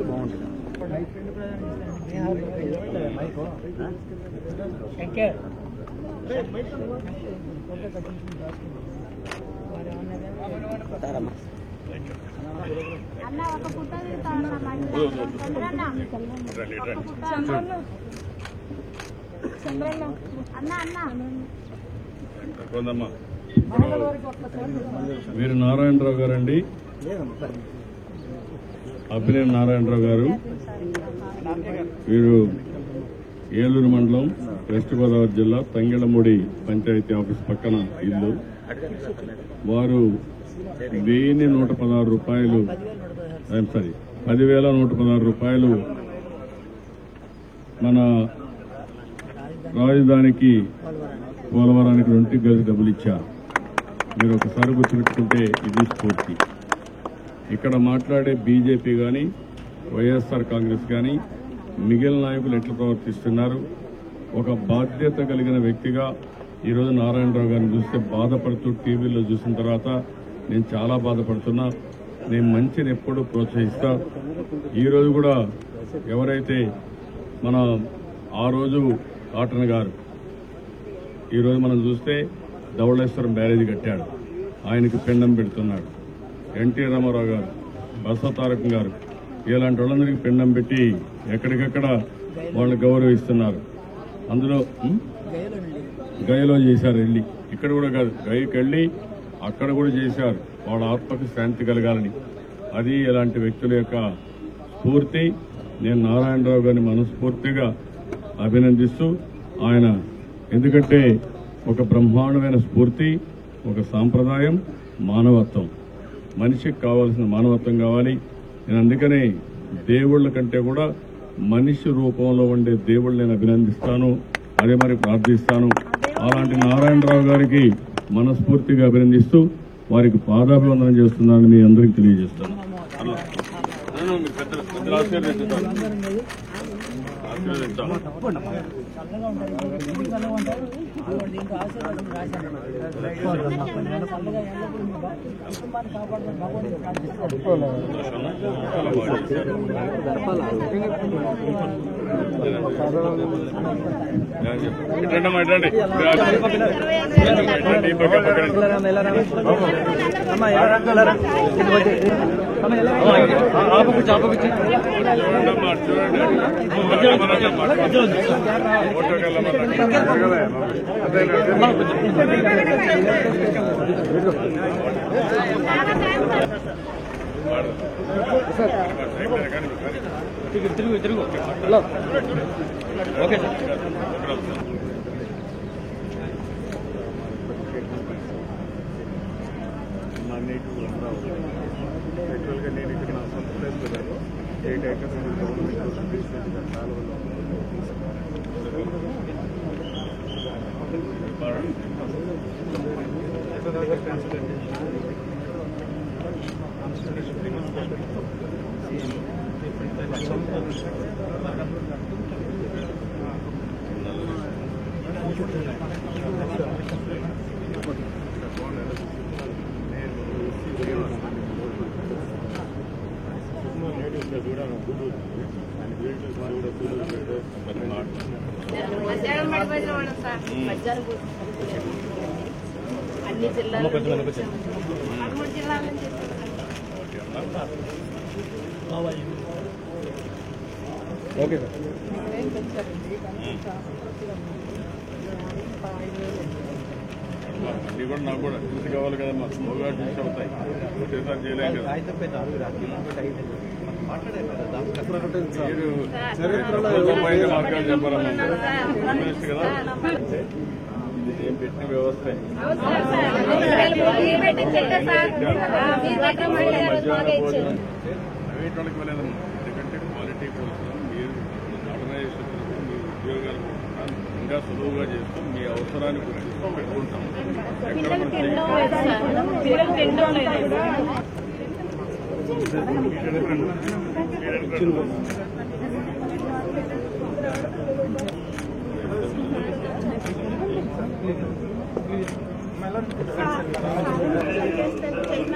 బాగుంటుంది. అన్న ఒక ఫోటో తీస్తాను అన్న అన్న వీరు నారాయణరావు గారండి, అభినయం నారాయణరావు గారు. వీరు ఏలూరు మండలం వెస్ట్ గోదావరి జిల్లా తంగెళ్ళమూడి పంచాయతీ ఆఫీస్ పక్కన ఇల్లు. వారు 10,116 రూపాయలు 10,116 రూపాయలు మన రాజధానికి పోలవరానికి 2 గజ డబ్బులు ఇచ్చారు. మీరు ఒకసారి గుర్తుపెట్టుకుంటే ఇది స్ఫూర్తి. ఇక్కడ మాట్లాడే బీజేపీ కానీ వైఎస్ఆర్ కాంగ్రెస్ కానీ మిగిలిన నాయకులు ఎట్లా ప్రవర్తిస్తున్నారు? ఒక బాధ్యత కలిగిన వ్యక్తిగా ఈరోజు నారాయణరావు గారిని చూస్తే బాధపడుతూ టీవీలో చూసిన తర్వాత నేను చాలా బాధపడుతున్నా. నేను మంచిని ఎప్పుడూ ప్రోత్సహిస్తా. ఈరోజు కూడా ఎవరైతే మన ఆ రోజు కాటన్ గారు ఈరోజు మనం చూస్తే ధవళేశ్వరం బ్యారేజీ కట్టాడు, ఆయనకి పెండం పెడుతున్నాడు. ఎన్టీ రామారావు గారు, బసవతారకం గారు ఇలాంటి వాళ్ళందరికీ పెండం పెట్టి ఎక్కడికక్కడ వాళ్ళు గౌరవిస్తున్నారు. అందులో గయలో చేశారు వెళ్ళి, ఇక్కడ కూడా కాదు గయకి వెళ్ళి అక్కడ కూడా చేశారు, వాళ్ళ ఆత్మకు శాంతి కలగాలని. అది ఇలాంటి వ్యక్తుల యొక్క స్ఫూర్తి. నేను నారాయణరావు గారిని మనస్ఫూర్తిగా అభినందిస్తూ ఆయన, ఎందుకంటే ఒక బ్రహ్మాండమైన స్ఫూర్తి, ఒక సాంప్రదాయం, మానవత్వం. మనిషికి కావాల్సిన మానవత్వం కావాలి. నేను అందుకనే దేవుళ్ళ కంటే కూడా మనిషి రూపంలో ఉండే దేవుళ్ళు నేను అభినందిస్తాను, అదే మరి ప్రార్థిస్తాను. అలాంటి నారాయణరావు గారికి మనస్ఫూర్తిగా అభినందిస్తూ వారికి పాదాభివందనం చేస్తున్నానని మీ అందరికీ తెలియజేస్తాను. తిరుగు ఓకే సార్. నా నేటివ్ అమరావతి. యాక్చువల్గా నేను ఇక్కడ నా సొంత ప్లేస్ వెళ్ళాను. 8 acres గవర్నమెంట్ తీసుకెళ్ళి కాలువలో అన్ని జిల్లాల నుంచి ఓకే సార్. ఇది కూడా నాకు కూడా చూసి కావాలి కదా, మా స్లోగా చూసి అవుతాయి. ఒకేసారి చేయలేం కదా. మీరు మార్గాలు చెప్పారమ్మా కదా, ఏం పెట్టిన వ్యవస్థ ప్రైవేట్ వాళ్ళకి వెళ్ళేదమ్మా. ఎందుకంటే క్వాలిటీ కోసం మీరు ఆర్గనైజేషన్ మీ ఉద్యోగాలు ఇంకా సులువుగా చేస్తూ మీ అవసరాన్ని గుర్తిస్తూ పెట్టుకుంటాం. ఎక్కడ చేస్తే చైర్మన్